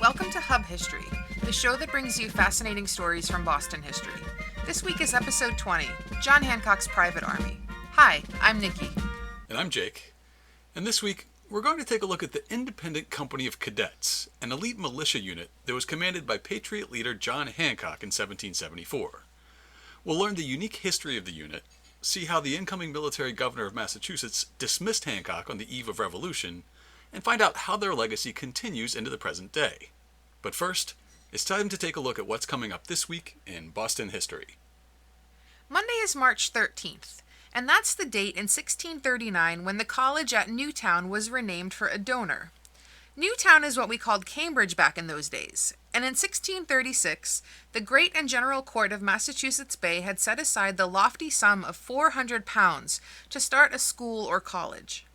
Welcome to Hub History, the show that brings you fascinating stories from Boston history. This week is episode 20, John Hancock's Private Army. Hi, I'm Nikki. And I'm Jake. And this week, we're going to take a look at the Independent Company of Cadets, an elite militia unit that was commanded by patriot leader John Hancock in 1774. We'll learn the unique history of the unit, see how the incoming military governor of Massachusetts dismissed Hancock on the eve of Revolution, and find out how their legacy continues into the present day. But first, it's time to take a look at what's coming up this week in Boston history. Monday is March 13th, and that's the date in 1639 when the college at Newtown was renamed for a donor. Newtown is what we called Cambridge back in those days, and in 1636, the Great and General Court of Massachusetts Bay had set aside the lofty sum of £400 to start a school or college.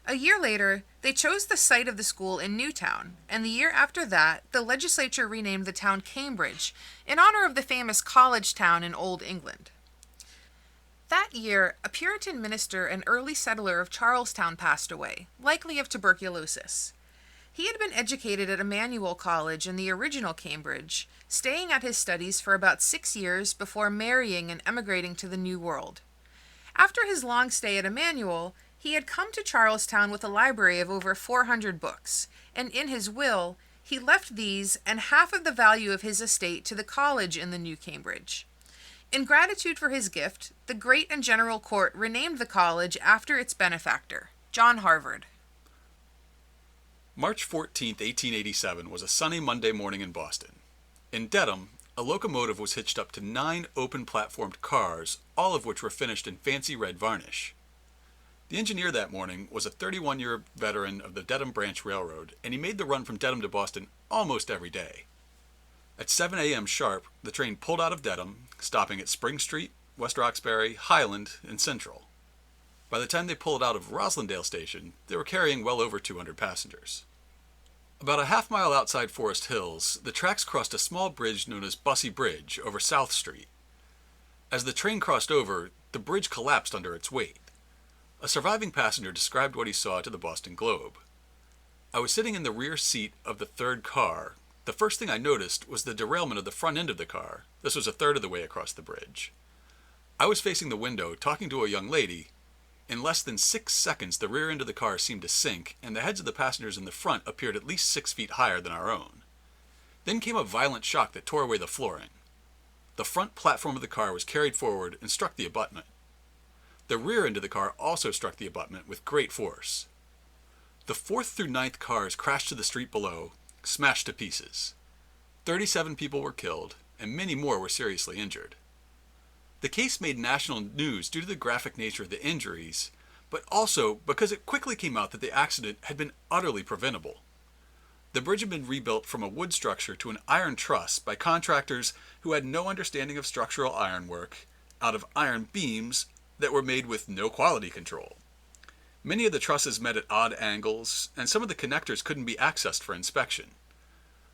A year later, they chose the site of the school in Newtown, and the year after that, the legislature renamed the town Cambridge in honor of the famous college town in Old England. That year, a Puritan minister and early settler of Charlestown passed away, likely of tuberculosis. He had been educated at Emmanuel College in the original Cambridge, staying at his studies for about 6 years before marrying and emigrating to the New World. After his long stay at Emmanuel, he had come to Charlestown with a library of over 400 books, and in his will, he left these and half of the value of his estate to the college in the New Cambridge. In gratitude for his gift, the Great and General Court renamed the college after its benefactor, John Harvard. March 14, 1887 was a sunny Monday morning in Boston. In Dedham, a locomotive was hitched up to 9 open-platformed cars, all of which were finished in fancy red varnish. The engineer that morning was a 31-year veteran of the Dedham Branch Railroad, and he made the run from Dedham to Boston almost every day. At 7 a.m. sharp, the train pulled out of Dedham, stopping at Spring Street, West Roxbury, Highland, and Central. By the time they pulled out of Roslindale Station, they were carrying well over 200 passengers. About a half mile outside Forest Hills, the tracks crossed a small bridge known as Bussey Bridge over South Street. As the train crossed over, the bridge collapsed under its weight. A surviving passenger described what he saw to the Boston Globe. "I was sitting in the rear seat of the third car. The first thing I noticed was the derailment of the front end of the car. This was a third of the way across the bridge. I was facing the window, talking to a young lady. In less than 6 seconds, the rear end of the car seemed to sink, and the heads of the passengers in the front appeared at least 6 feet higher than our own. Then came a violent shock that tore away the flooring. The front platform of the car was carried forward and struck the abutment. The rear end of the car also struck the abutment with great force. The 4th through 9th cars crashed to the street below, smashed to pieces. 37 people were killed, and many more were seriously injured. The case made national news due to the graphic nature of the injuries, but also because it quickly came out that the accident had been utterly preventable. The bridge had been rebuilt from a wood structure to an iron truss by contractors who had no understanding of structural ironwork, out of iron beams that were made with no quality control. Many of the trusses met at odd angles, and some of the connectors couldn't be accessed for inspection.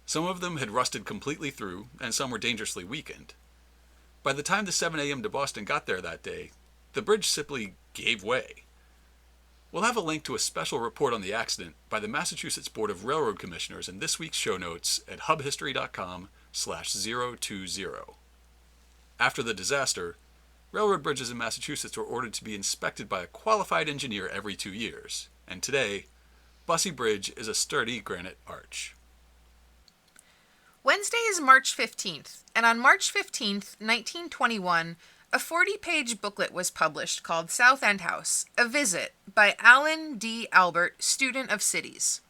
Some of them had rusted completely through, and some were dangerously weakened. By the time the 7 a.m. to Boston got there that day, the bridge simply gave way. We'll have a link to a special report on the accident by the Massachusetts Board of Railroad Commissioners in this week's show notes at hubhistory.com/020. After the disaster, railroad bridges in Massachusetts were ordered to be inspected by a qualified engineer every 2 years, and today, Bussey Bridge is a sturdy granite arch. Wednesday is March 15th, and on March 15th, 1921, a 40-page booklet was published called Southend House, A Visit by Allen D. Albert, student of cities.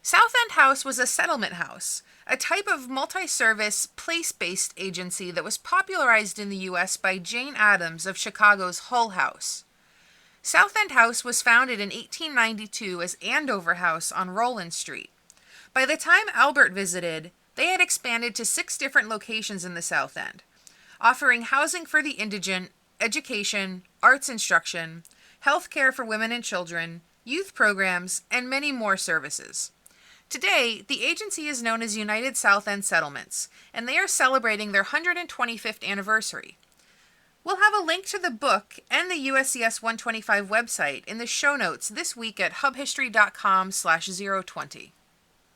Southend House was a settlement house, a type of multi-service, place-based agency that was popularized in the U.S. by Jane Addams of Chicago's Hull House. Southend House was founded in 1892 as Andover House on Rowland Street. By the time Albert visited, they had expanded to 6 different locations in the South End, offering housing for the indigent, education, arts instruction, health care for women and children, youth programs, and many more services. Today, the agency is known as United South End Settlements, and they are celebrating their 125th anniversary. We'll have a link to the book and the USCS 125 website in the show notes this week at hubhistory.com/020.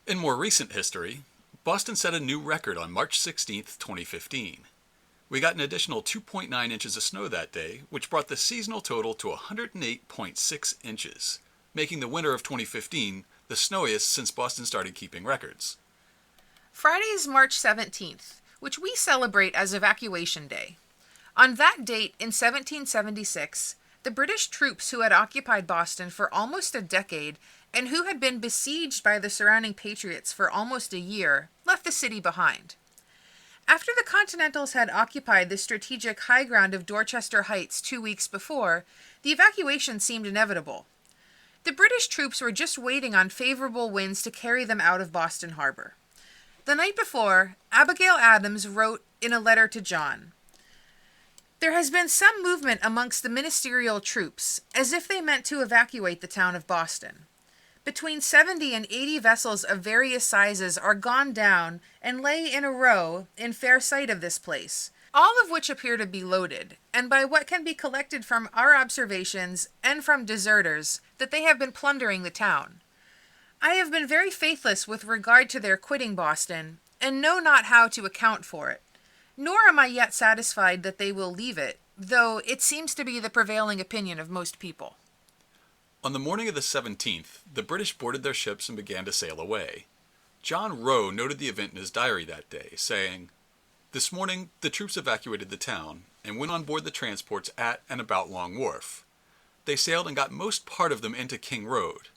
In more recent history, Boston set a new record on March 16, 2015. We got an additional 2.9 inches of snow that day, which brought the seasonal total to 108.6 inches, making the winter of 2015 the snowiest since Boston started keeping records. Friday is March 17th, which we celebrate as Evacuation Day. On that date in 1776, the British troops who had occupied Boston for almost a decade and who had been besieged by the surrounding patriots for almost a year left the city behind. After the Continentals had occupied the strategic high ground of Dorchester Heights 2 weeks before, the evacuation seemed inevitable. The British troops were just waiting on favorable winds to carry them out of Boston Harbor. The night before, Abigail Adams wrote in a letter to John, "There has been some movement amongst the ministerial troops, as if they meant to evacuate the town of Boston. Between 70 and 80 vessels of various sizes are gone down and lay in a row in fair sight of this place, all of which appear to be loaded, and by what can be collected from our observations and from deserters, that they have been plundering the town. I have been very faithless with regard to their quitting Boston, and know not how to account for it, nor am I yet satisfied that they will leave it, though it seems to be the prevailing opinion of most people." On the morning of the 17th, the British boarded their ships and began to sail away. John Rowe noted the event in his diary that day, saying, "This morning the troops evacuated the town and went on board the transports at and about Long Wharf. They sailed and got most part of them into King Road.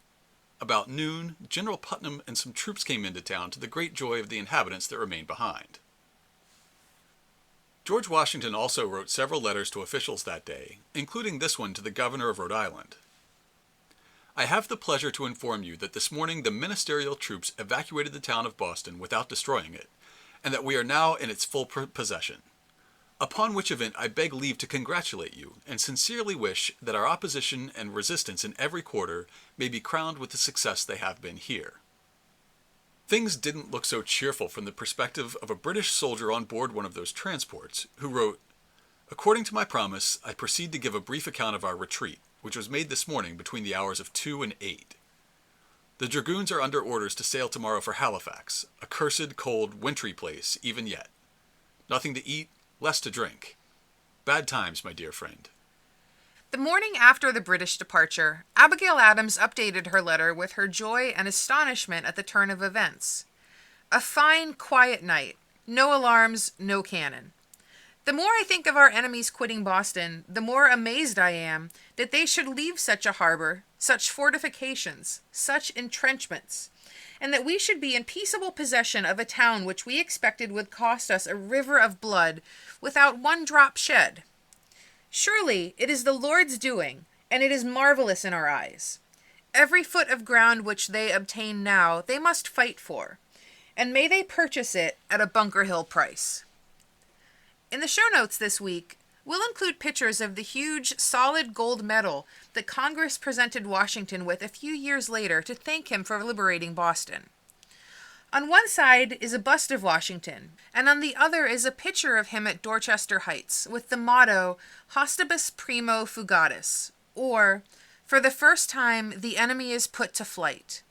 About noon, General Putnam and some troops came into town to the great joy of the inhabitants that remained behind." George Washington also wrote several letters to officials that day, including this one to the governor of Rhode Island. "I have the pleasure to inform you that this morning the ministerial troops evacuated the town of Boston without destroying it, and that we are now in its full possession. Upon which event I beg leave to congratulate you, and sincerely wish that our opposition and resistance in every quarter may be crowned with the success they have been here." Things didn't look so cheerful from the perspective of a British soldier on board one of those transports, who wrote, "According to my promise, I proceed to give a brief account of our retreat, which was made this morning between the hours of 2 and 8. The dragoons are under orders to sail tomorrow for Halifax, a cursed, cold, wintry place, even yet. Nothing to eat, less to drink. Bad times, my dear friend." The morning after the British departure, Abigail Adams updated her letter with her joy and astonishment at the turn of events. "A fine, quiet night. No alarms, no cannon. The more I think of our enemies quitting Boston, the more amazed I am that they should leave such a harbor, such fortifications, such entrenchments, and that we should be in peaceable possession of a town which we expected would cost us a river of blood without one drop shed. Surely it is the Lord's doing, and it is marvelous in our eyes. Every foot of ground which they obtain now they must fight for, and may they purchase it at a Bunker Hill price." In the show notes this week, we'll include pictures of the huge, solid gold medal that Congress presented Washington with a few years later to thank him for liberating Boston. On one side is a bust of Washington, and on the other is a picture of him at Dorchester Heights with the motto, "Hostibus primo fugatis," or, "For the first time, the enemy is put to flight."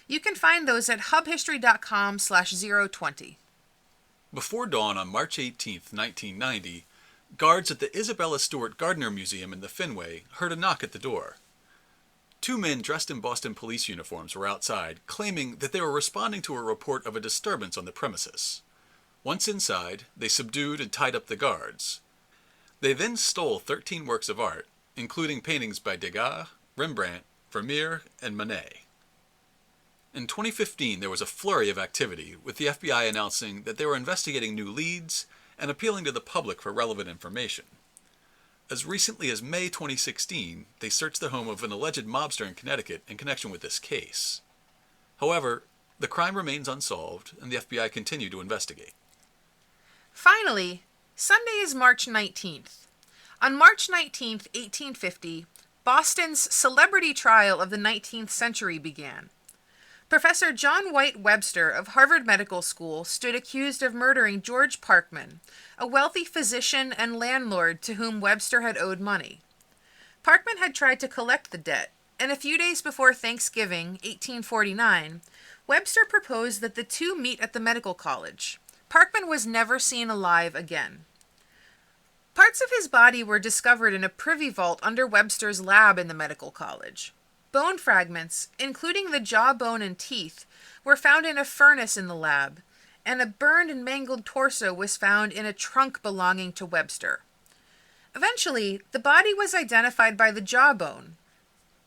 You can find those at hubhistory.com/020. Before dawn on March 18, 1990, guards at the Isabella Stewart Gardner Museum in the Fenway heard a knock at the door. 2 men dressed in Boston police uniforms were outside, claiming that they were responding to a report of a disturbance on the premises. Once inside, they subdued and tied up the guards. They then stole 13 works of art, including paintings by Degas, Rembrandt, Vermeer, and Manet. In 2015, there was a flurry of activity, with the FBI announcing that they were investigating new leads and appealing to the public for relevant information. As recently as May 2016, they searched the home of an alleged mobster in Connecticut in connection with this case. However, the crime remains unsolved, and the FBI continue to investigate. Finally, Sunday is March 19th. On March 19th, 1850, Boston's celebrity trial of the 19th century began. Professor John White Webster of Harvard Medical School stood accused of murdering George Parkman, a wealthy physician and landlord to whom Webster had owed money. Parkman had tried to collect the debt, and a few days before Thanksgiving, 1849, Webster proposed that the two meet at the medical college. Parkman was never seen alive again. Parts of his body were discovered in a privy vault under Webster's lab in the medical college. Bone fragments, including the jawbone and teeth, were found in a furnace in the lab, and a burned and mangled torso was found in a trunk belonging to Webster. Eventually, the body was identified by the jawbone.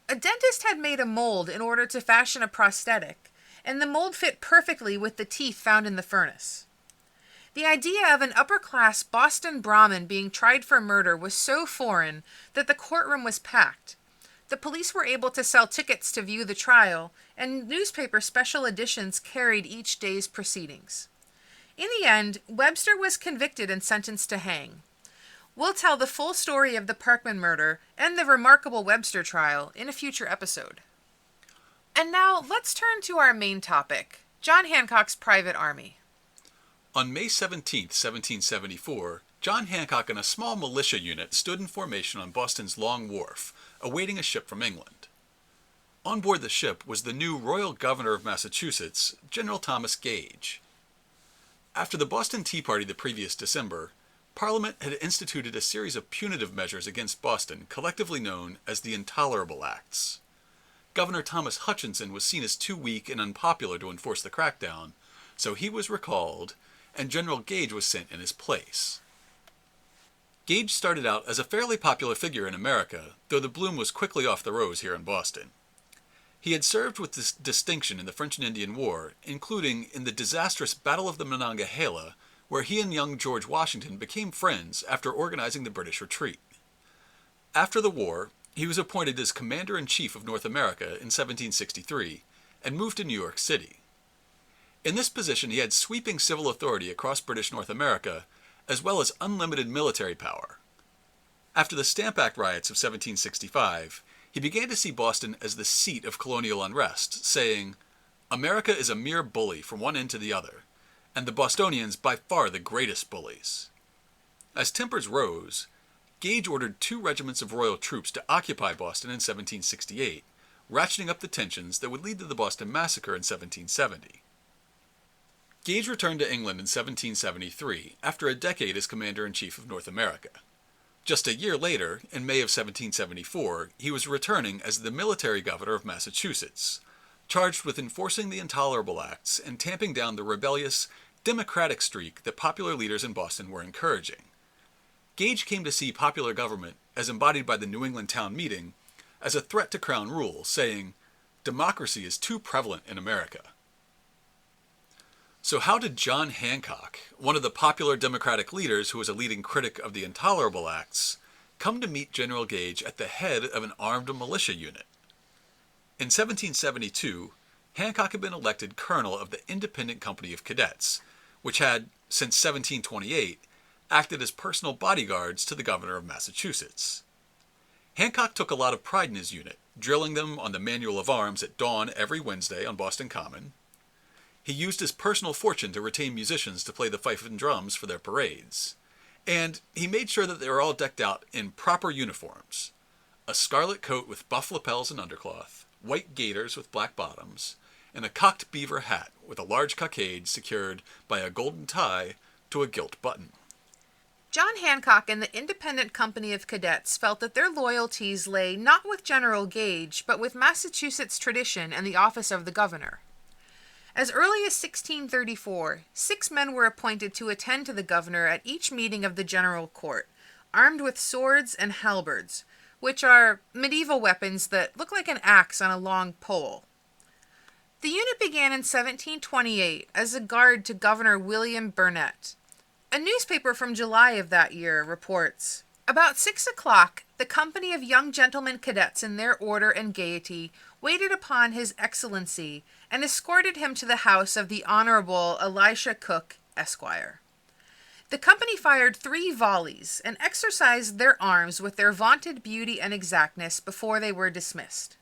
A dentist had made a mold in order to fashion a prosthetic, and the mold fit perfectly with the teeth found in the furnace. The idea of an upper-class Boston Brahmin being tried for murder was so foreign that the courtroom was packed. The police were able to sell tickets to view the trial, and newspaper special editions carried each day's proceedings. In the end, Webster was convicted and sentenced to hang. We'll tell the full story of the Parkman murder and the remarkable Webster trial in a future episode. And now, let's turn to our main topic, John Hancock's private army. On May 17, 1774, John Hancock and a small militia unit stood in formation on Boston's Long Wharf, awaiting a ship from England. On board the ship was the new Royal Governor of Massachusetts, General Thomas Gage. After the Boston Tea Party the previous December, Parliament had instituted a series of punitive measures against Boston, collectively known as the Intolerable Acts. Governor Thomas Hutchinson was seen as too weak and unpopular to enforce the crackdown, so he was recalled, and General Gage was sent in his place. Gage started out as a fairly popular figure in America, though the bloom was quickly off the rose here in Boston. He had served with distinction in the French and Indian War, including in the disastrous Battle of the Monongahela, where he and young George Washington became friends after organizing the British retreat. After the war, he was appointed as Commander-in-Chief of North America in 1763 and moved to New York City. In this position, he had sweeping civil authority across British North America, as well as unlimited military power. After the Stamp Act riots of 1765, he began to see Boston as the seat of colonial unrest, saying, "America is a mere bully from one end to the other, and the Bostonians by far the greatest bullies." As tempers rose, Gage ordered 2 regiments of royal troops to occupy Boston in 1768, ratcheting up the tensions that would lead to the Boston Massacre in 1770. Gage returned to England in 1773, after a decade as Commander-in-Chief of North America. Just a year later, in May of 1774, he was returning as the military governor of Massachusetts, charged with enforcing the Intolerable Acts and tamping down the rebellious, democratic streak that popular leaders in Boston were encouraging. Gage came to see popular government, as embodied by the New England Town Meeting, as a threat to crown rule, saying, "Democracy is too prevalent in America." So how did John Hancock, one of the popular Democratic leaders who was a leading critic of the Intolerable Acts, come to meet General Gage at the head of an armed militia unit? In 1772, Hancock had been elected colonel of the Independent Company of Cadets, which had, since 1728, acted as personal bodyguards to the governor of Massachusetts. Hancock took a lot of pride in his unit, drilling them on the manual of arms at dawn every Wednesday on Boston Common. He used his personal fortune to retain musicians to play the fife and drums for their parades. And he made sure that they were all decked out in proper uniforms. A scarlet coat with buff lapels and undercloth, white gaiters with black bottoms, and a cocked beaver hat with a large cockade secured by a golden tie to a gilt button. John Hancock and the Independent Company of Cadets felt that their loyalties lay not with General Gage, but with Massachusetts tradition and the office of the governor. As early as 1634, 6 men were appointed to attend to the governor at each meeting of the General Court, armed with swords and halberds, which are medieval weapons that look like an axe on a long pole. The unit began in 1728 as a guard to Governor William Burnet. A newspaper from July of that year reports, "About 6 o'clock, the company of young gentlemen cadets in their order and gaiety waited upon His Excellency and escorted him to the house of the Honorable Elisha Cook, Esquire. The company fired 3 volleys and exercised their arms with their vaunted beauty and exactness before they were dismissed."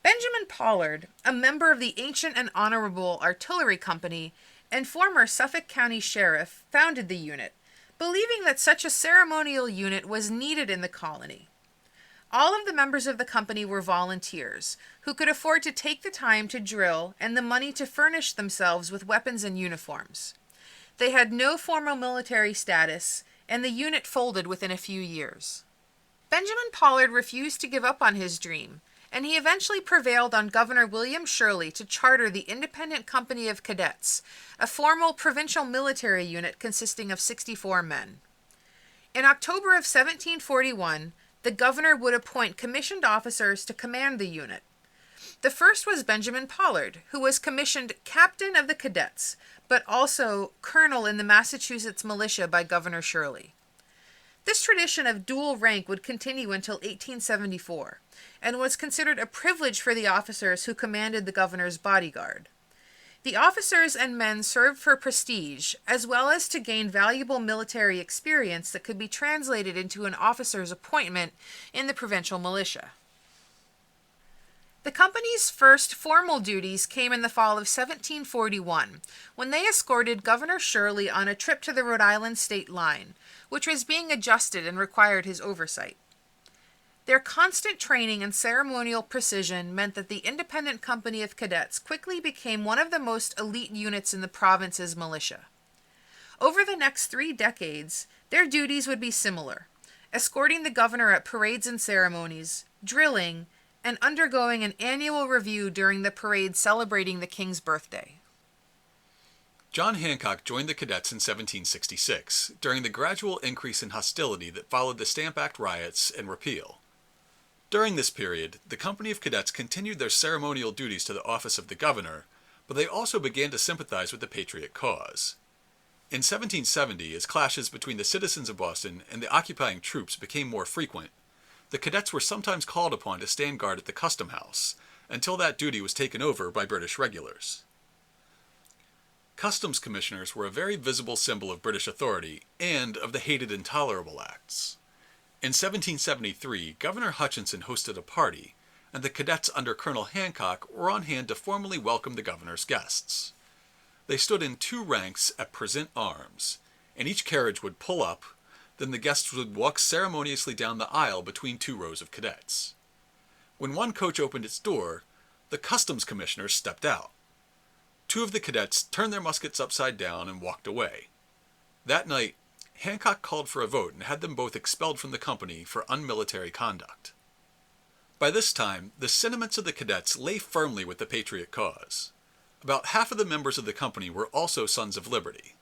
Benjamin Pollard, a member of the Ancient and Honorable Artillery Company and former Suffolk County Sheriff, founded the unit, believing that such a ceremonial unit was needed in the colony. All of the members of the company were volunteers, who could afford to take the time to drill and the money to furnish themselves with weapons and uniforms. They had no formal military status, and the unit folded within a few years. Benjamin Pollard refused to give up on his dream, and he eventually prevailed on Governor William Shirley to charter the Independent Company of Cadets, a formal provincial military unit consisting of 64 men. In October of 1741, the governor would appoint commissioned officers to command the unit. The first was Benjamin Pollard, who was commissioned captain of the cadets, but also colonel in the Massachusetts militia by Governor Shirley. This tradition of dual rank would continue until 1874, and was considered a privilege for the officers who commanded the governor's bodyguard. The officers and men served for prestige, as well as to gain valuable military experience that could be translated into an officer's appointment in the provincial militia. The company's first formal duties came in the fall of 1741, when they escorted Governor Shirley on a trip to the Rhode Island state line, which was being adjusted and required his oversight. Their constant training and ceremonial precision meant that the Independent Company of Cadets quickly became one of the most elite units in the province's militia. Over the next 3 decades, their duties would be similar, escorting the governor at parades and ceremonies, drilling, and undergoing an annual review during the parade celebrating the king's birthday. John Hancock joined the cadets in 1766, during the gradual increase in hostility that followed the Stamp Act riots and repeal. During this period, the Company of Cadets continued their ceremonial duties to the office of the governor, but they also began to sympathize with the patriot cause. In 1770, as clashes between the citizens of Boston and the occupying troops became more frequent, the cadets were sometimes called upon to stand guard at the Custom House, until that duty was taken over by British regulars. Customs commissioners were a very visible symbol of British authority and of the hated Intolerable Acts. In 1773, Governor Hutchinson hosted a party, and the cadets under Colonel Hancock were on hand to formally welcome the governor's guests. They stood in 2 ranks at present arms, and each carriage would pull up, then the guests would walk ceremoniously down the aisle between 2 rows of cadets. When one coach opened its door, the customs commissioners stepped out. 2 of the cadets turned their muskets upside down and walked away. That night, Hancock called for a vote and had them both expelled from the company for unmilitary conduct. By this time, the sentiments of the cadets lay firmly with the patriot cause. About half of the members of the company were also Sons of Liberty.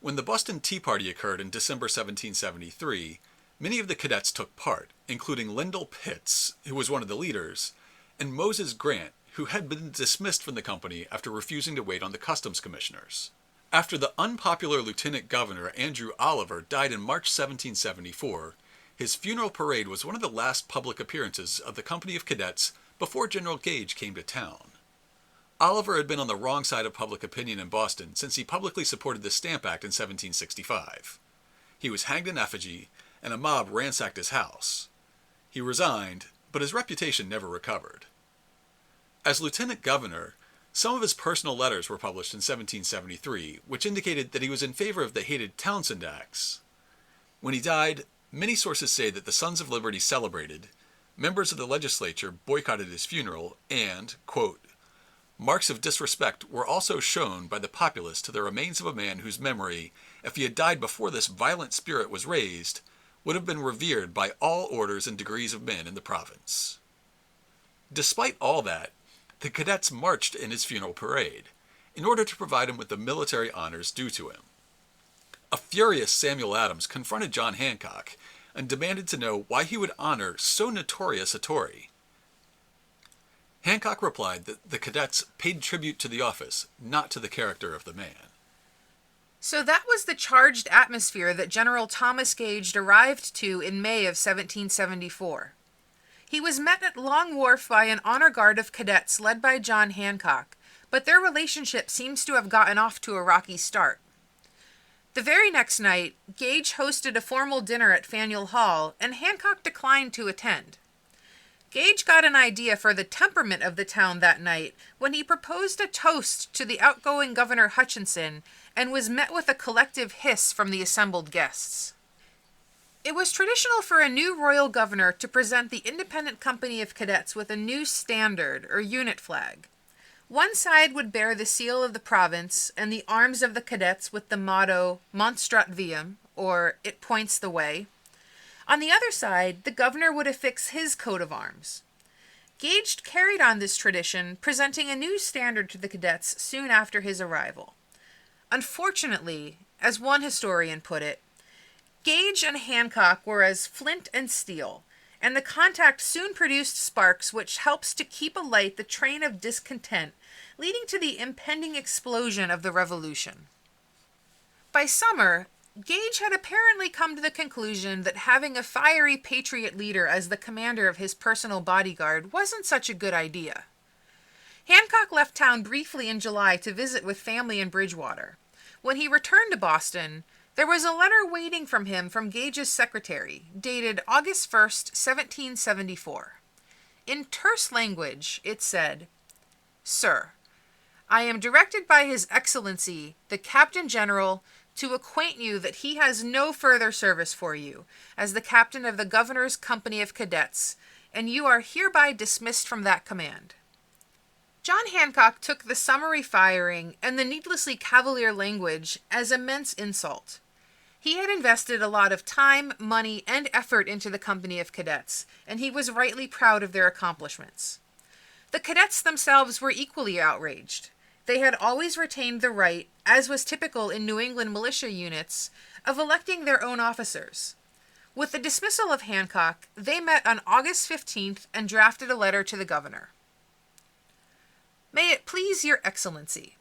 When the Boston Tea Party occurred in December 1773, many of the cadets took part, including Lyndall Pitts, who was one of the leaders, and Moses Grant, who had been dismissed from the company after refusing to wait on the customs commissioners. After the unpopular Lieutenant Governor Andrew Oliver died in March 1774, his funeral parade was one of the last public appearances of the Company of Cadets before General Gage came to town. Oliver had been on the wrong side of public opinion in Boston since he publicly supported the Stamp Act in 1765. He was hanged in effigy, and a mob ransacked his house. He resigned, but his reputation never recovered. As lieutenant governor, some of his personal letters were published in 1773, which indicated that he was in favor of the hated Townshend Acts. When he died, many sources say that the Sons of Liberty celebrated, members of the legislature boycotted his funeral, and, quote, marks of disrespect were also shown by the populace to the remains of a man whose memory, if he had died before this violent spirit was raised, would have been revered by all orders and degrees of men in the province. Despite all that, the cadets marched in his funeral parade, in order to provide him with the military honors due to him. A furious Samuel Adams confronted John Hancock and demanded to know why he would honor so notorious a Tory. Hancock replied that the cadets paid tribute to the office, not to the character of the man. So that was the charged atmosphere that General Thomas Gage arrived to in May of 1774. He was met at Long Wharf by an honor guard of cadets led by John Hancock, but their relationship seems to have gotten off to a rocky start. The very next night, Gage hosted a formal dinner at Faneuil Hall, and Hancock declined to attend. Gage got an idea for the temperament of the town that night when he proposed a toast to the outgoing Governor Hutchinson and was met with a collective hiss from the assembled guests. It was traditional for a new royal governor to present the Independent Company of Cadets with a new standard or unit flag. One side would bear the seal of the province and the arms of the cadets with the motto Monstrat Viam, or It Points the Way. On the other side, the governor would affix his coat of arms. Gage carried on this tradition, presenting a new standard to the cadets soon after his arrival. Unfortunately, as one historian put it, Gage and Hancock were as flint and steel, and the contact soon produced sparks which helps to keep alight the train of discontent, leading to the impending explosion of the Revolution. By summer, Gage had apparently come to the conclusion that having a fiery patriot leader as the commander of his personal bodyguard wasn't such a good idea. Hancock left town briefly in July to visit with family in Bridgewater. When he returned to Boston, there was a letter waiting for him from Gage's secretary, dated August 1st, 1774. In terse language, it said, "Sir, I am directed by His Excellency, the Captain General, to acquaint you that he has no further service for you, as the captain of the Governor's Company of Cadets, and you are hereby dismissed from that command." John Hancock took the summary firing and the needlessly cavalier language as immense insult. He had invested a lot of time, money, and effort into the Company of Cadets, and he was rightly proud of their accomplishments. The cadets themselves were equally outraged. They had always retained the right, as was typical in New England militia units, of electing their own officers. With the dismissal of Hancock, they met on August 15th and drafted a letter to the governor. "May it please your Excellency,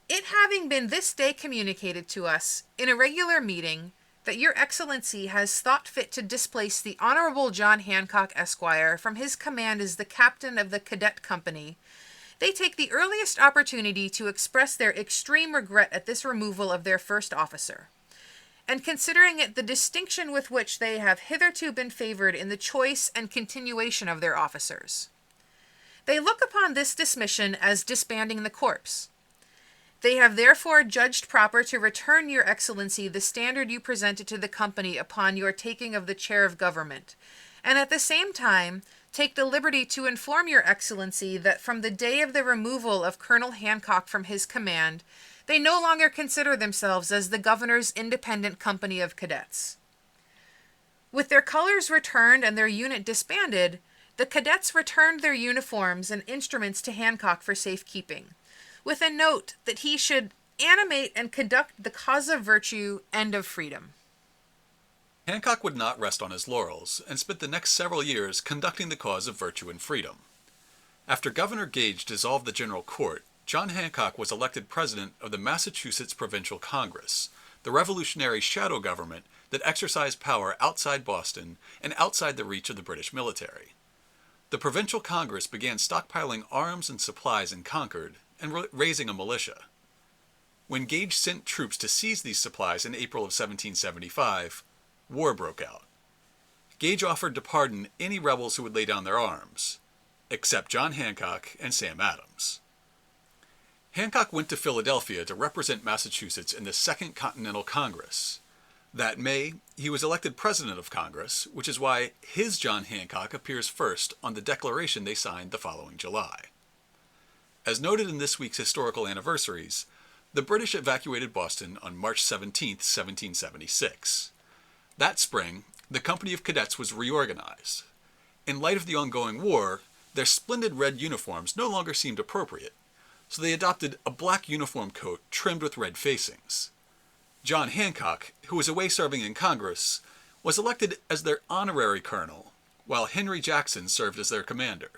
it having been this day communicated to us, in a regular meeting, that your Excellency has thought fit to displace the Honorable John Hancock, Esquire, from his command as the captain of the Cadet Company, they take the earliest opportunity to express their extreme regret at this removal of their first officer, and considering it the distinction with which they have hitherto been favored in the choice and continuation of their officers. They look upon this dismission as disbanding the corps. They have therefore judged proper to return your Excellency the standard you presented to the company upon your taking of the chair of government, and at the same time take the liberty to inform your Excellency that from the day of the removal of Colonel Hancock from his command, they no longer consider themselves as the Governor's Independent Company of Cadets. With their colors returned and their unit disbanded, the cadets returned their uniforms and instruments to Hancock for safekeeping, with a note that he should animate and conduct the cause of virtue and of freedom." Hancock would not rest on his laurels, and spent the next several years conducting the cause of virtue and freedom. After Governor Gage dissolved the General Court, John Hancock was elected president of the Massachusetts Provincial Congress, the revolutionary shadow government that exercised power outside Boston and outside the reach of the British military. The Provincial Congress began stockpiling arms and supplies in Concord and raising a militia. When Gage sent troops to seize these supplies in April of 1775, war broke out. Gage offered to pardon any rebels who would lay down their arms, except John Hancock and Sam Adams. Hancock went to Philadelphia to represent Massachusetts in the Second Continental Congress. That May, he was elected president of Congress, which is why his John Hancock appears first on the declaration they signed the following July. As noted in this week's historical anniversaries, the British evacuated Boston on March 17, 1776. That spring, the Company of Cadets was reorganized. In light of the ongoing war, their splendid red uniforms no longer seemed appropriate, so they adopted a black uniform coat trimmed with red facings. John Hancock, who was away serving in Congress, was elected as their honorary colonel, while Henry Jackson served as their commander.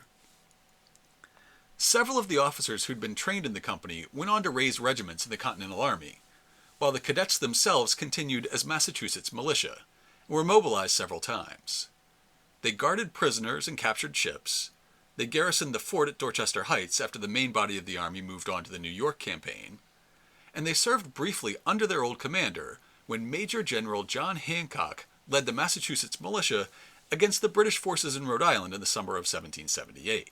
Several of the officers who'd been trained in the company went on to raise regiments in the Continental Army, while the cadets themselves continued as Massachusetts militia, and were mobilized several times. They guarded prisoners and captured ships. They garrisoned the fort at Dorchester Heights after the main body of the army moved on to the New York campaign, and they served briefly under their old commander when Major General John Hancock led the Massachusetts militia against the British forces in Rhode Island in the summer of 1778.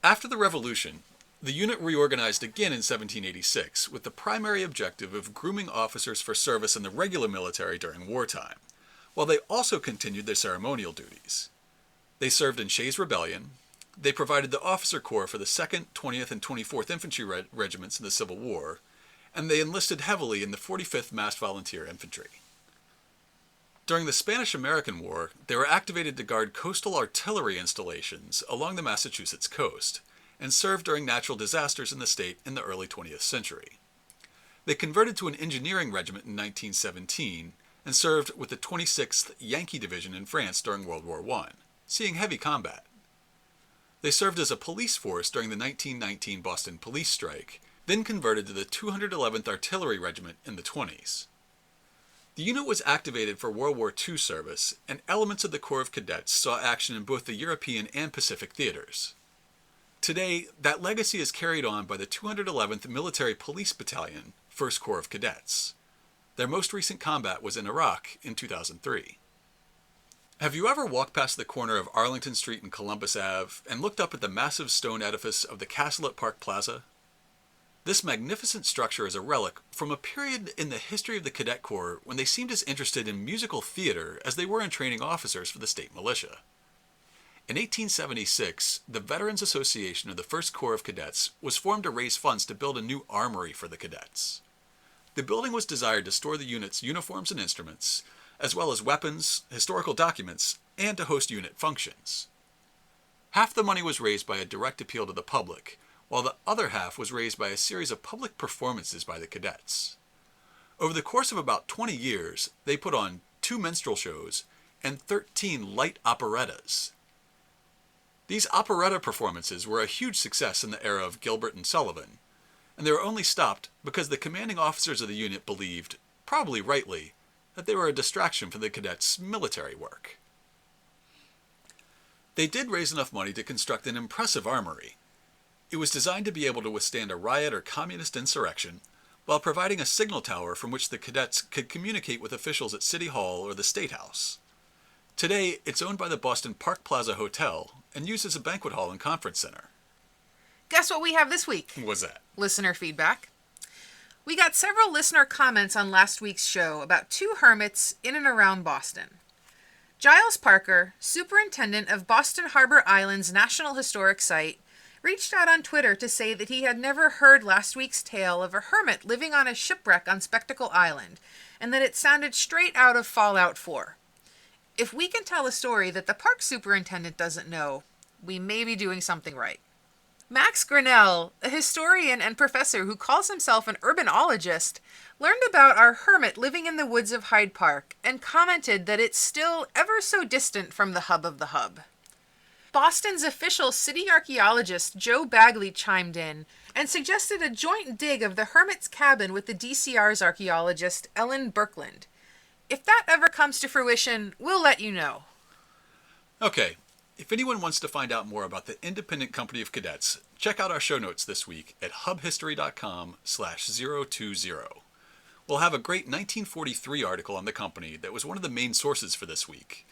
After the Revolution, The unit reorganized again in 1786 with the primary objective of grooming officers for service in the regular military during wartime, while they also continued their ceremonial duties. They served in Shays' Rebellion, they provided the officer corps for the 2nd, 20th, and 24th Infantry Regiments in the Civil War, and they enlisted heavily in the 45th Massed Volunteer Infantry. During the Spanish-American War, they were activated to guard coastal artillery installations along the Massachusetts coast, and served during natural disasters in the state in the early 20th century. They converted to an engineering regiment in 1917 and served with the 26th Yankee Division in France during World War I, seeing heavy combat. They served as a police force during the 1919 Boston police strike, then converted to the 211th Artillery Regiment in the 20s. The unit was activated for World War II service, and elements of the Corps of Cadets saw action in both the European and Pacific theaters. Today, that legacy is carried on by the 211th Military Police Battalion, First Corps of Cadets. Their most recent combat was in Iraq in 2003. Have you ever walked past the corner of Arlington Street and Columbus Ave and looked up at the massive stone edifice of the Castle at Park Plaza? This magnificent structure is a relic from a period in the history of the Cadet Corps when they seemed as interested in musical theater as they were in training officers for the state militia. In 1876, the Veterans Association of the First Corps of Cadets was formed to raise funds to build a new armory for the cadets. The building was desired to store the unit's uniforms and instruments, as well as weapons, historical documents, and to host unit functions. Half the money was raised by a direct appeal to the public, while the other half was raised by a series of public performances by the cadets. Over the course of about 20 years, they put on 2 minstrel shows and 13 light operettas. These operetta performances were a huge success in the era of Gilbert and Sullivan, and they were only stopped because the commanding officers of the unit believed, probably rightly, that they were a distraction from the cadets' military work. They did raise enough money to construct an impressive armory. It was designed to be able to withstand a riot or communist insurrection, while providing a signal tower from which the cadets could communicate with officials at City Hall or the State House. Today, it's owned by the Boston Park Plaza Hotel and used as a banquet hall and conference center. Guess what we have this week? What's that? Listener feedback. We got several listener comments on last week's show about 2 hermits in and around Boston. Giles Parker, superintendent of Boston Harbor Island's National Historic Site, reached out on Twitter to say that he had never heard last week's tale of a hermit living on a shipwreck on Spectacle Island, and that it sounded straight out of Fallout 4. If we can tell a story that the park superintendent doesn't know, we may be doing something right. Max Grinnell, a historian and professor who calls himself an urbanologist, learned about our hermit living in the woods of Hyde Park and commented that it's still ever so distant from the hub of the hub. Boston's official city archaeologist Joe Bagley chimed in and suggested a joint dig of the hermit's cabin with the DCR's archaeologist Ellen Birkland. If that ever comes to fruition, we'll let you know. Okay, if anyone wants to find out more about the Independent Company of Cadets, check out our show notes this week at hubhistory.com/020. We'll have a great 1943 article on the company that was one of the main sources for this week,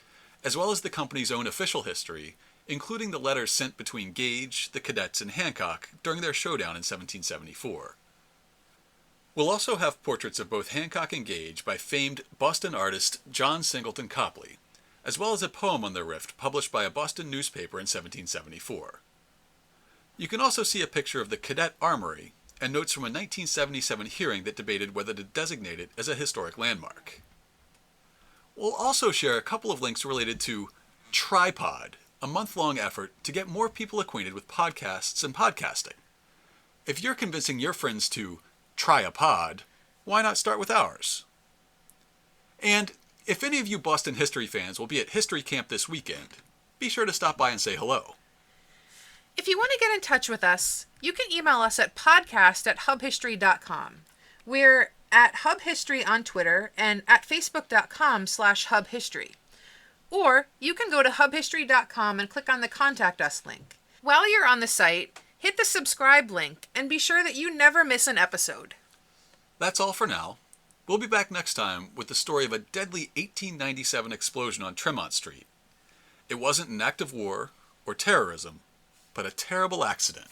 as well as the company's own official history, including the letters sent between Gage, the cadets, and Hancock during their showdown in 1774. We'll also have portraits of both Hancock and Gage by famed Boston artist John Singleton Copley, as well as a poem on their rift published by a Boston newspaper in 1774. You can also see a picture of the Cadet Armory and notes from a 1977 hearing that debated whether to designate it as a historic landmark. We'll also share a couple of links related to Tripod, a month-long effort to get more people acquainted with podcasts and podcasting. If you're convincing your friends to try a pod, why not start with ours? And if any of you Boston history fans will be at History Camp this weekend, be sure to stop by and say hello. If you want to get in touch with us, you can email us at podcast@hubhistory.com. We're at hubhistory on Twitter and at facebook.com/hubhistory. Or you can go to hubhistory.com and click on the Contact Us link. While you're on the site, hit the subscribe link and be sure that you never miss an episode. That's all for now. We'll be back next time with the story of a deadly 1897 explosion on Tremont Street. It wasn't an act of war or terrorism, but a terrible accident.